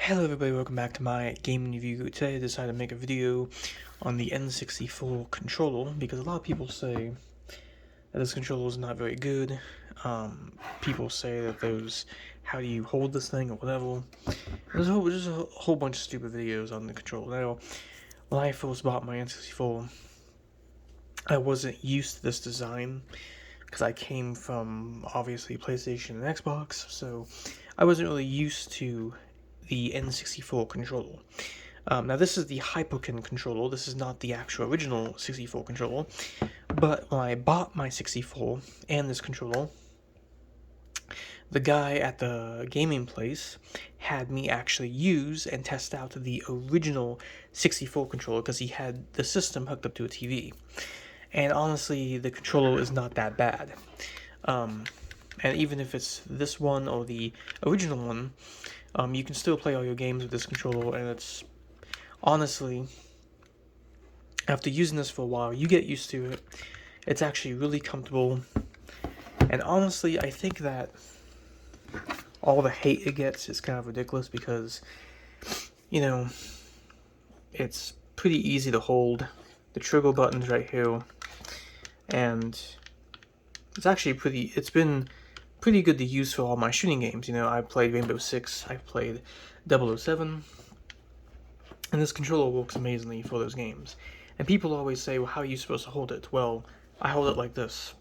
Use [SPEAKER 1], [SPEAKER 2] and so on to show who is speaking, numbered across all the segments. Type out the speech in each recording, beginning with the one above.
[SPEAKER 1] Hello everybody, welcome back to my gaming review. Today I decided to make a video on the N64 controller because a lot of people say that this controller is not very good. People say that how do you hold this thing or whatever. There's a whole bunch of stupid videos on the controller. Now, when I first bought my N64, I wasn't used to this design because I came from obviously PlayStation and Xbox, so I wasn't really used to the N64 controller. Now this is the Hyperkin controller, this is not the actual original 64 controller, but when I bought my 64 and this controller, the guy at the gaming place had me actually use and test out the original 64 controller because he had the system hooked up to a TV. And honestly, the controller is not that bad. And even if it's this one or the original one, you can still play all your games with this controller, and it's honestly, after using this for a while, you get used to it. It's actually really comfortable, and honestly, I think that all the hate it gets is kind of ridiculous because, you know, it's pretty easy to hold. The trigger button's right here, and it's been pretty good to use for all my shooting games. You know, I played Rainbow Six, I played 007, and this controller works amazingly for those games. And people always say, well, how are you supposed to hold it? Well, I hold it like this.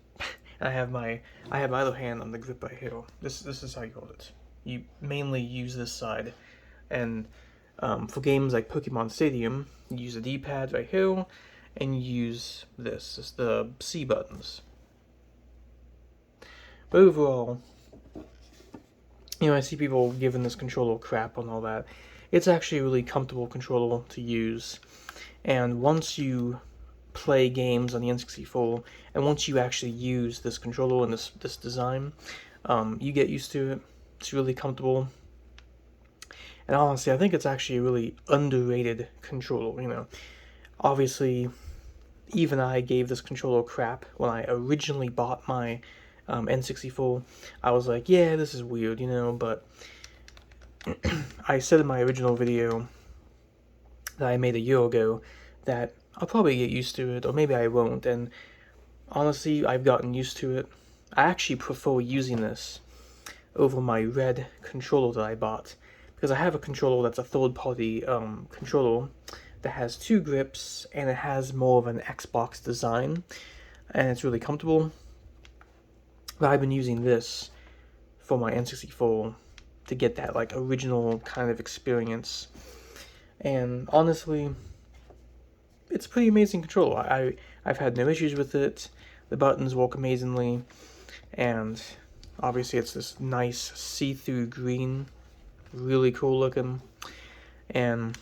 [SPEAKER 1] And I have my other hand on the grip right here. This is how you hold it. You mainly use this side. And for games like Pokemon Stadium, you use the D-pad right here, and you use this. It's the C buttons. But overall, you know, I see people giving this controller crap and all that. It's actually a really comfortable controller to use. And once you play games on the N64, and once you actually use this controller and this design, you get used to it. It's really comfortable. And honestly, I think it's actually a really underrated controller, you know. Obviously, even I gave this controller crap when I originally bought my N64. I was like, yeah, this is weird, you know, but I said in my original video that I made a year ago that I'll probably get used to it, or maybe I won't, and honestly, I've gotten used to it. I actually prefer using this over my red controller that I bought, because I have a controller that's a third-party controller that has two grips, and it has more of an Xbox design, and it's really comfortable. But I've been using this for my N64 to get that like original kind of experience, and honestly, it's a pretty amazing controller. I've had no issues with it. The buttons work amazingly, and obviously it's this nice see-through green, really cool looking. And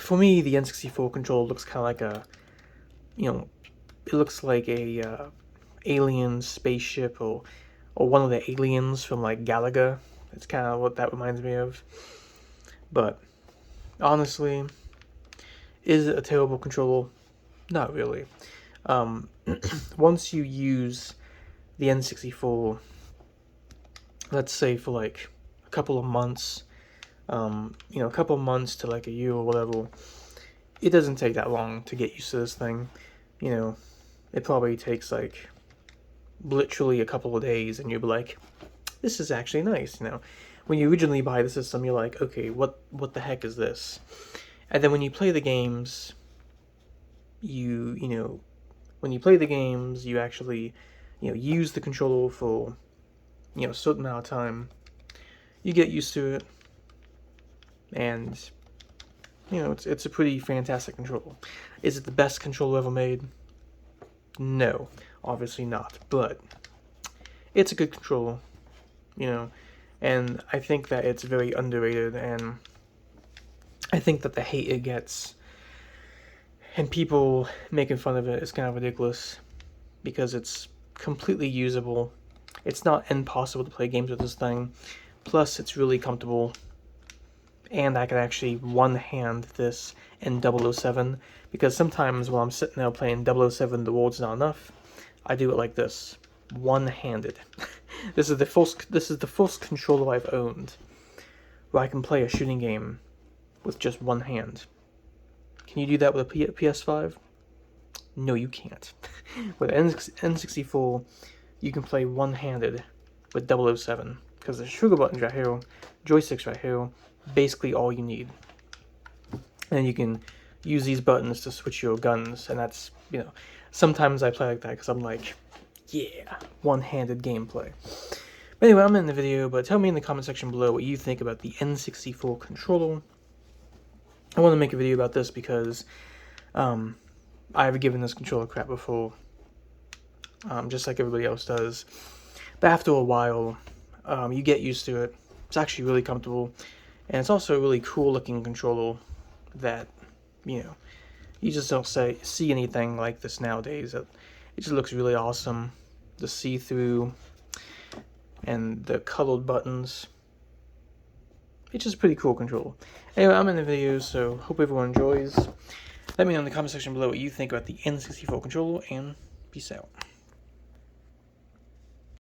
[SPEAKER 1] for me, the N64 controller looks kind of like a, you know, it looks like a alien spaceship or one of the aliens from like Galaga. It's kind of what that reminds me of. But honestly, is it a terrible controller? Not really. Once you use the N64, let's say for like a couple of months, you know, a couple of months to like a year or whatever, it doesn't take that long to get used to this thing. You know, it probably takes like literally a couple of days, and you'll be like, this is actually nice, you know. When you originally buy the system, you're like, okay, what the heck is this? And then when you play the games, you know, when you play the games, you actually, you know, use the controller for, you know, a certain amount of time. You get used to it, and, you know, it's a pretty fantastic controller. Is it the best controller ever made? No, obviously not, but it's a good controller, you know, and I think that it's very underrated, and I think that the hate it gets and people making fun of it is kind of ridiculous because it's completely usable. It's not impossible to play games with this thing, plus it's really comfortable, and I can actually one-hand this in 007, because sometimes when I'm sitting there playing 007 The World's Not Enough, I do it like this, one-handed. This is the first controller I've owned where I can play a shooting game with just one hand. Can you do that with a PS5? No, you can't. With N64, you can play one-handed with 007, because the trigger buttons right here, joysticks right here, basically all you need. And you can use these buttons to switch your guns, and that's, sometimes I play like that because I'm like, yeah, one-handed gameplay. But anyway, I'm in the video, but tell me in the comment section below what you think about the N64 controller. I want to make a video about this because I've given this controller crap before, just like everybody else does. But after a while, you get used to it. It's actually really comfortable, and it's also a really cool-looking controller that, you just don't see anything like this nowadays. It just looks really awesome. The see-through and the colored buttons. It's just a pretty cool controller. Anyway, I'm in the video, so hope everyone enjoys. Let me know in the comment section below what you think about the N64 controller, and peace out.